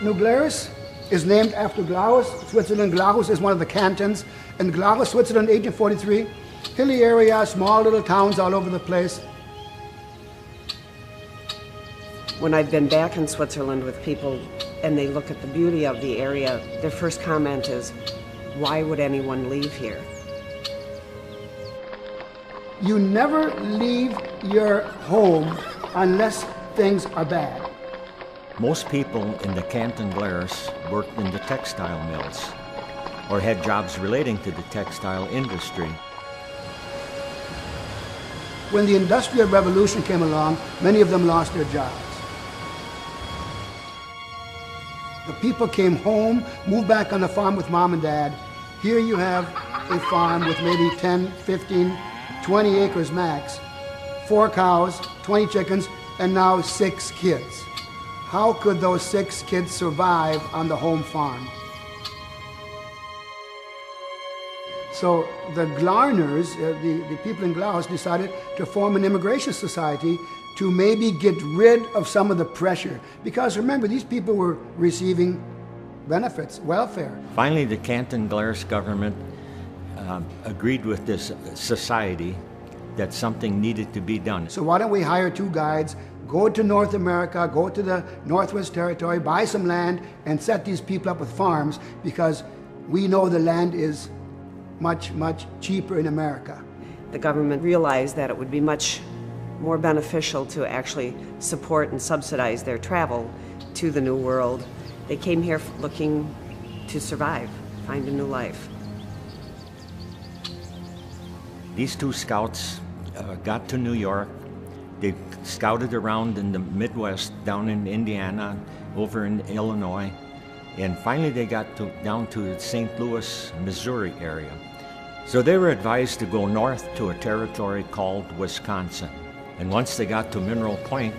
New Glarus is named after Glarus, Switzerland. Glarus is one of the cantons. In Glarus, Switzerland, 1843, hilly area, small little towns all over the place. When I've been back in Switzerland with people and they look at the beauty of the area, their first comment is, why would anyone leave here? You never leave your home unless things are bad. Most people in the Canton Glarus worked in the textile mills or had jobs relating to the textile industry. When the Industrial Revolution came along, many of them lost their jobs. The people came home, moved back on the farm with mom and dad. Here you have a farm with maybe 10, 15, 20 acres max, 4 cows, 20 chickens, and now 6 kids. How could those 6 kids survive on the home farm? So the Glarners, the people in Glarus, decided to form an immigration society to maybe get rid of some of the pressure. Because remember, these people were receiving benefits, welfare. Finally, the Canton Glarus government agreed with this society that something needed to be done. So why don't we hire 2 guides, go to North America, go to the Northwest Territory, buy some land, and set these people up with farms, because we know the land is much, much cheaper in America. The government realized that it would be much more beneficial to actually support and subsidize their travel to the New World. They came here looking to survive, find a new life. These 2 scouts got to New York. They scouted around in the Midwest, down in Indiana, over in Illinois, and finally they got down to the St. Louis, Missouri area. So they were advised to go north to a territory called Wisconsin. And once they got to Mineral Point,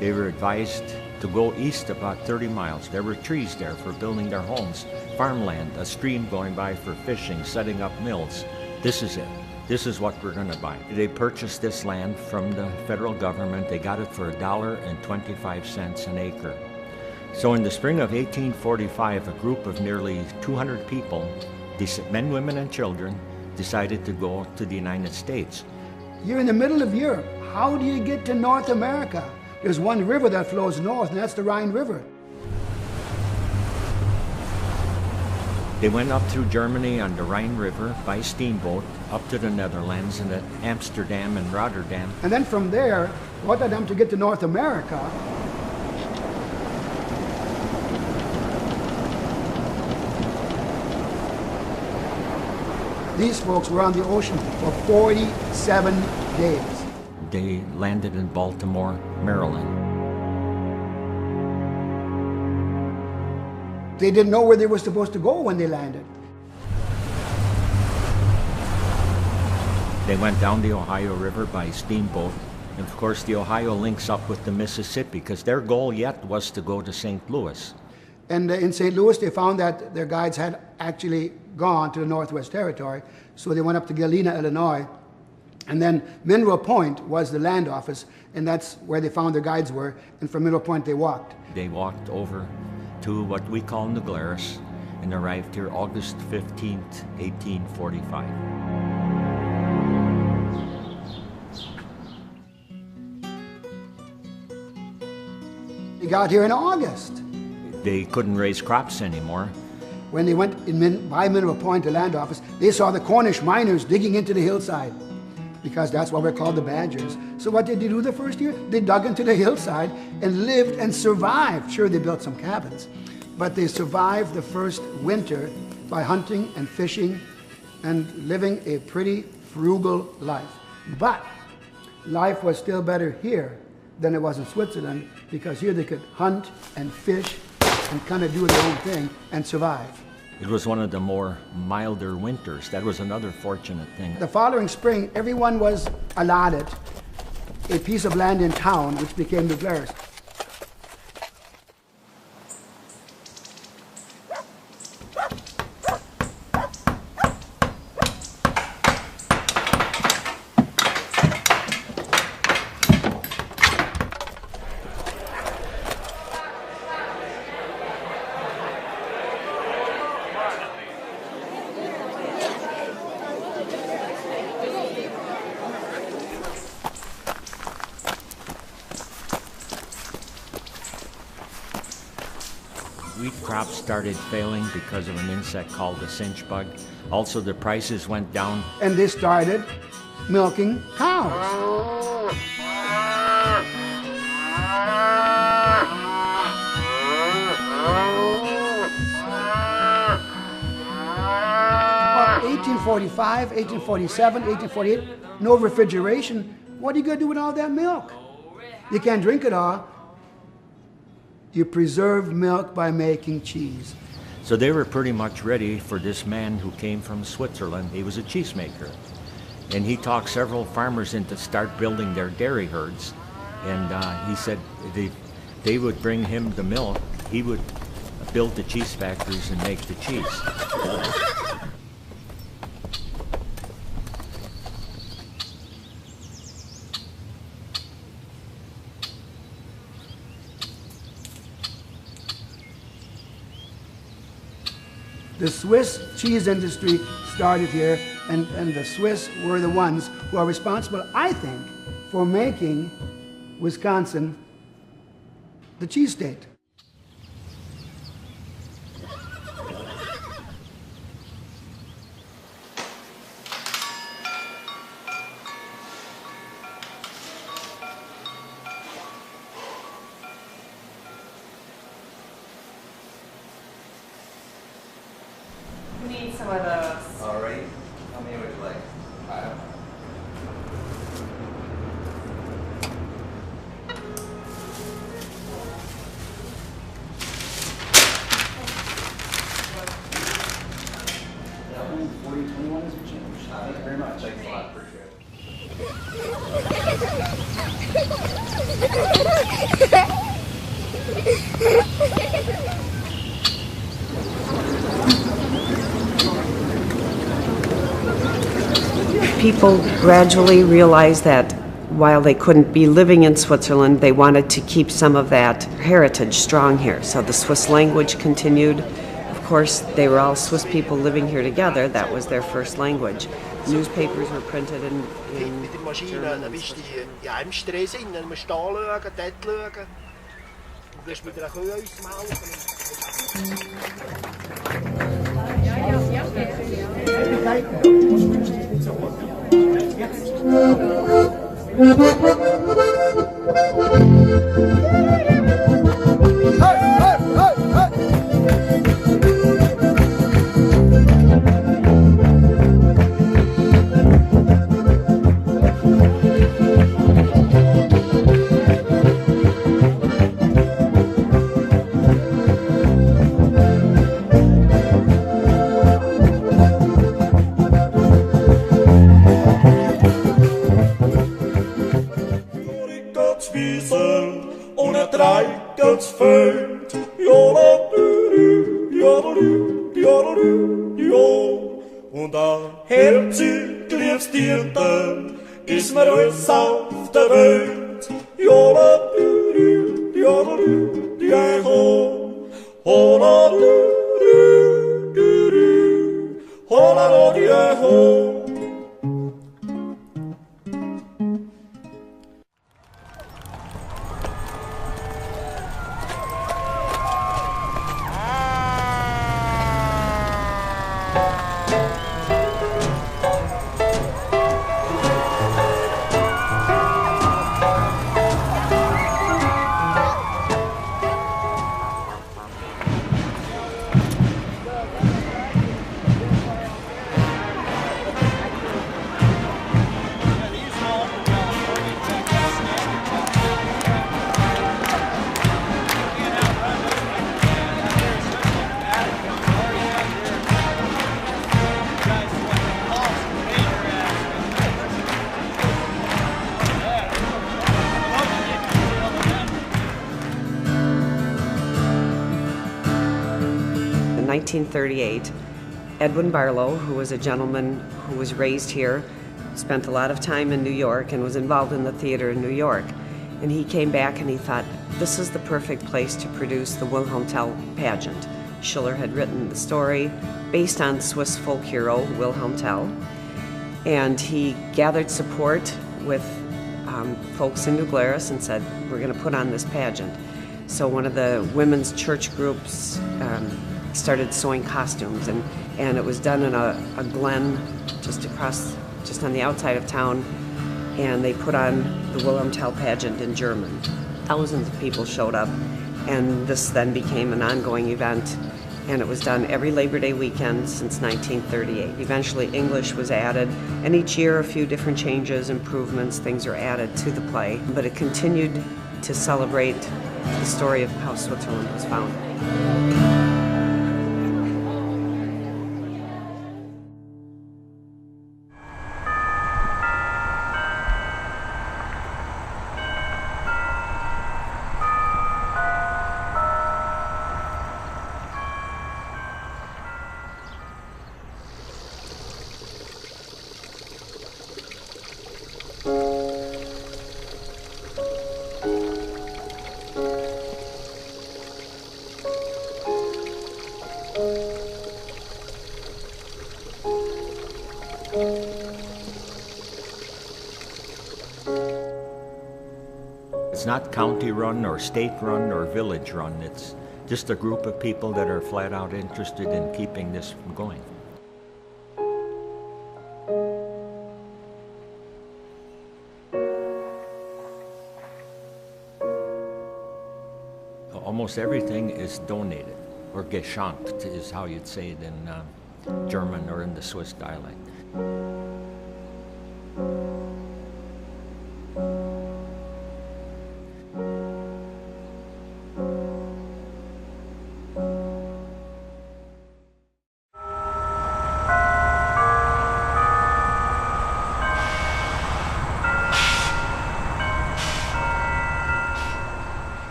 they were advised to go east about 30 miles. There were trees there for building their homes, farmland, a stream going by for fishing, setting up mills. This is it. This is what we're going to buy. They purchased this land from the federal government. They got it for $1.25 an acre. So in the spring of 1845, a group of nearly 200 people, men, women, and children, decided to go to the United States. You're in the middle of Europe. How do you get to North America? There's one river that flows north, and that's the Rhine River. They went up through Germany on the Rhine River by steamboat up to the Netherlands and at Amsterdam and Rotterdam. And then from there, Rotterdam to get to North America. These folks were on the ocean for 47 days. They landed in Baltimore, Maryland. They didn't know where they were supposed to go when they landed. They went down the Ohio River by steamboat. And of course, the Ohio links up with the Mississippi, because their goal yet was to go to St. Louis. And in St. Louis, they found that their guides had actually gone to the Northwest Territory. So they went up to Galena, Illinois. And then Mineral Point was the land office, and that's where they found their guides were. And from Mineral Point, they walked. They walked over to what we call New Glarus and arrived here August 15th, 1845. They got here in August. They couldn't raise crops anymore. When they went by Mineral Point, the land office, they saw the Cornish miners digging into the hillside, because that's why we're called the Badgers. So what did they do the first year? They dug into the hillside and lived and survived. Sure, they built some cabins, but they survived the first winter by hunting and fishing and living a pretty frugal life. But life was still better here than it was in Switzerland, because here they could hunt and fish and kind of do their own thing and survive. It was one of the more milder winters. That was another fortunate thing. The following spring, everyone was allotted a piece of land in town, which became the Glarus. crops started failing because of an insect called the cinch bug. Also, the prices went down. And they started milking cows. Well, 1845, 1847, 1848, no refrigeration. What are you going to do with all that milk? You can't drink it all. You preserve milk by making cheese. So they were pretty much ready for this man who came from Switzerland. He was a cheesemaker. And he talked several farmers into start building their dairy herds. And he said they would bring him the milk. He would build the cheese factories and make the cheese. The Swiss cheese industry started here, and the Swiss were the ones who are responsible, I think, for making Wisconsin the cheese state. We need some of those. All right. How many would you like? 5. Thank you very much. Thanks a lot. Appreciate it. People gradually realized that while they couldn't be living in Switzerland, they wanted to keep some of that heritage strong here. So the Swiss language continued. Of course, they were all Swiss people living here together. That was their first language. Newspapers were printed in Mit der Maschine, dann bist du die Ämste drin, dann musst du da schauen, dort schauen. Du wirst mit einer Kuh Und ein Herzig lieb's dir dann, ist mir alles auf der Welt. Jola du du, jola du du, hola du du du, hola du du. In 1938, Edwin Barlow, who was a gentleman who was raised here, spent a lot of time in New York and was involved in the theater in New York. And he came back and he thought, this is the perfect place to produce the Wilhelm Tell pageant. Schiller had written the story based on Swiss folk hero Wilhelm Tell. And he gathered support with folks in New Glarus and said, we're going to put on this pageant. So one of the women's church groups started sewing costumes, and it was done in a glen just on the outside of town, and they put on the Wilhelm Tell pageant in German. Thousands of people showed up, and this then became an ongoing event, and it was done every Labor Day weekend since 1938. Eventually English was added, and each year a few different changes, improvements, things are added to the play, but it continued to celebrate the story of how Switzerland was founded. It's not county run or state run or village run. It's just a group of people that are flat out interested in keeping this going. Almost everything is donated, or geschenkt is how you'd say it in German or in the Swiss dialect.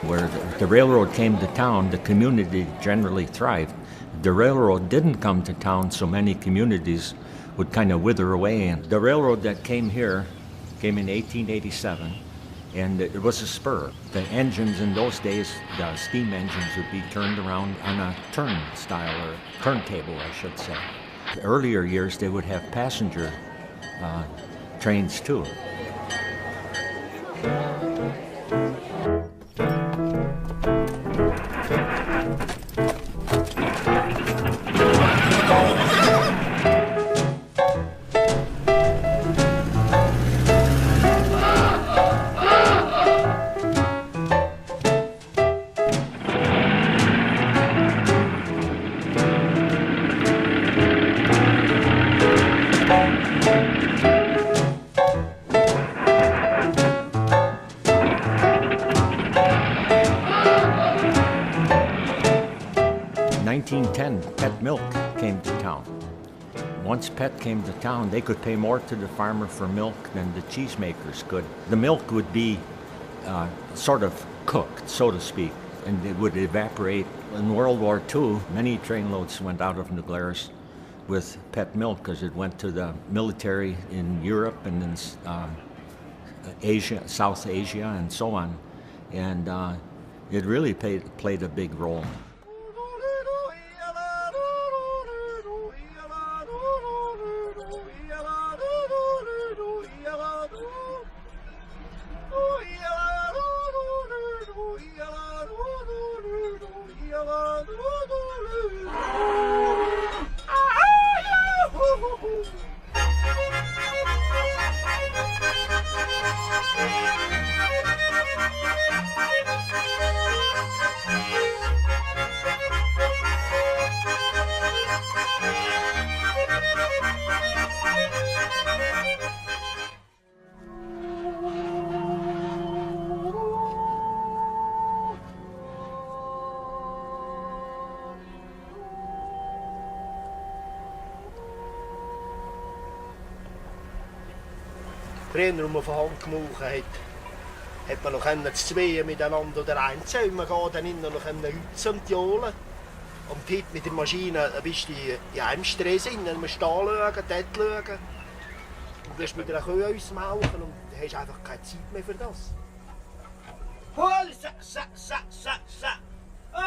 Where the railroad came to town, the community generally thrived. If the railroad didn't come to town, so many communities would kind of wither away. And the railroad that came here came in 1887, and it was a spur. The engines in those days, the steam engines, would be turned around on a turnstile, or turntable, I should say. The earlier years, they would have passenger trains too. In 1910, Pet Milk came to town. Once Pet came to town, they could pay more to the farmer for milk than the cheesemakers could. The milk would be sort of cooked, so to speak, and it would evaporate. In World War II, many trainloads went out of New Glarus with Pet Milk because it went to the military in Europe and in Asia, South Asia, and so on. And it really played a big role. Früher, um auf Hand gemauchen hat man noch das Zwei miteinander oder einzeln gehen, dann innen noch Hützen und Jolen. Und heute mit der Maschine bist du ja, im Stress, du musst da schauen, dort schauen. Und du musst mit einer Kuh ausmauchen und du hast einfach keine Zeit mehr für das. Hol, sa. Oh,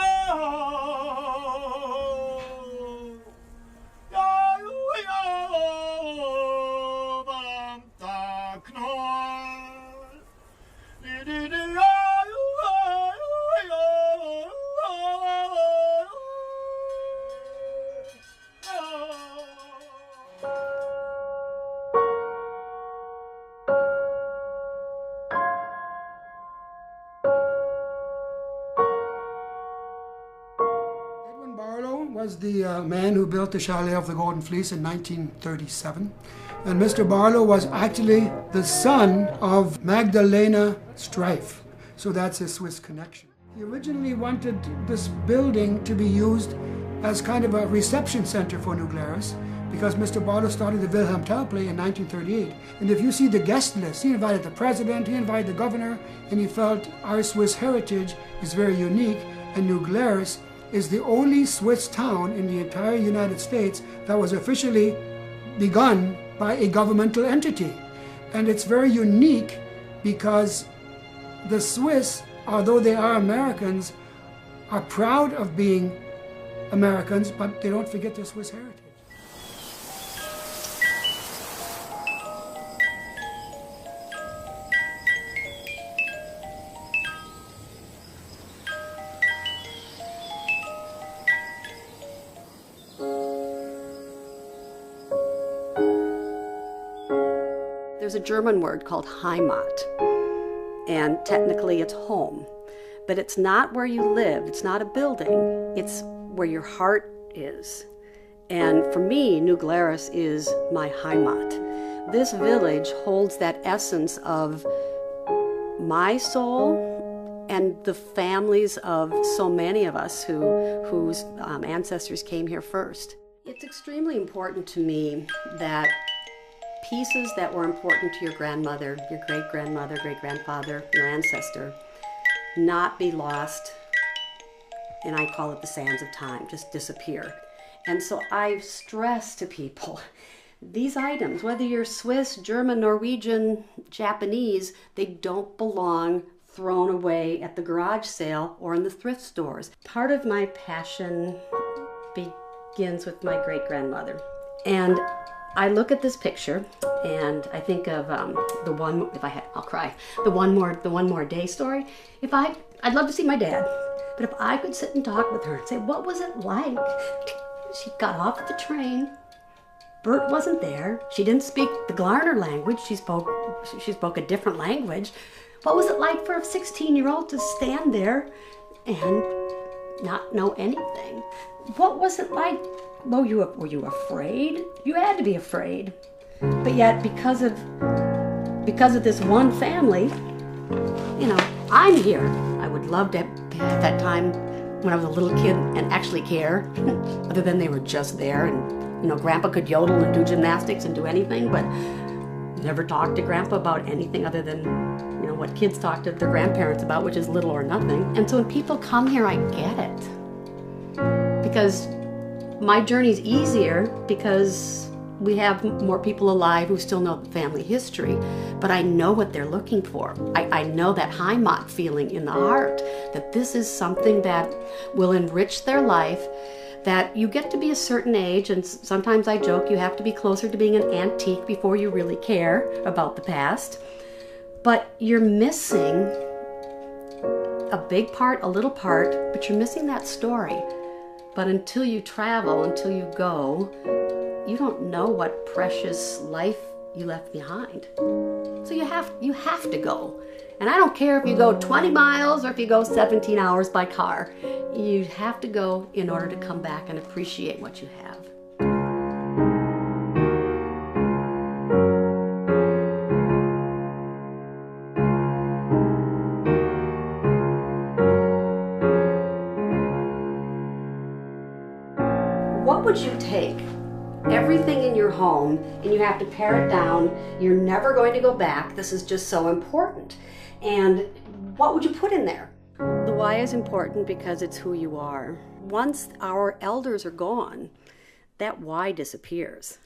ja, Banta Knoll. Was the man who built the Chalet of the Golden Fleece in 1937. And Mr. Barlow was actually the son of Magdalena Strife. So that's his Swiss connection. He originally wanted this building to be used as kind of a reception center for New Glarus because Mr. Barlow started the Wilhelm Tell play in 1938. And if you see the guest list, he invited the president, he invited the governor, and he felt our Swiss heritage is very unique, and New Glarus is the only Swiss town in the entire United States that was officially begun by a governmental entity. And it's very unique because the Swiss, although they are Americans, are proud of being Americans, but they don't forget their Swiss heritage. There's a German word called Heimat, and technically it's home. But it's not where you live, it's not a building, it's where your heart is. And for me, New Glarus is my Heimat. This village holds that essence of my soul and the families of so many of us whose ancestors came here first. It's extremely important to me that pieces that were important to your grandmother, your great-grandmother, great-grandfather, your ancestor, not be lost, and I call it the sands of time, just disappear. And so I stress to people, these items, whether you're Swiss, German, Norwegian, Japanese, they don't belong thrown away at the garage sale or in the thrift stores. Part of my passion begins with my great-grandmother. And I look at this picture and I think of the one, I'll cry, the one more day story. I'd love to see my dad, but if I could sit and talk with her and say, what was it like? She got off the train, Bert wasn't there, she didn't speak the Glarner language, she spoke a different language. What was it like for a 16-year-old to stand there and not know anything? What was it like? Were you afraid? You had to be afraid. But yet, because of this one family, you know, I'm here. I would love to have that time when I was a little kid and actually care, other than they were just there. And, you know, Grandpa could yodel and do gymnastics and do anything, but never talked to Grandpa about anything other than, you know, what kids talk to their grandparents about, which is little or nothing. And so when people come here, I get it. Because my journey's easier because we have more people alive who still know the family history, but I know what they're looking for. I know that Heimat feeling in the heart, that this is something that will enrich their life, that you get to be a certain age, and sometimes I joke you have to be closer to being an antique before you really care about the past, but you're missing a big part, a little part, but you're missing that story. But until you travel, until you go, you don't know what precious life you left behind. So you have to go. And I don't care if you go 20 miles or if you go 17 hours by car. You have to go in order to come back and appreciate what you have. What would you take? Everything everything in your home and you have to pare it down, you're never going to go back. This is just so important. And what would you put in there? The why is important because it's who you are. Once our elders are gone, that why disappears.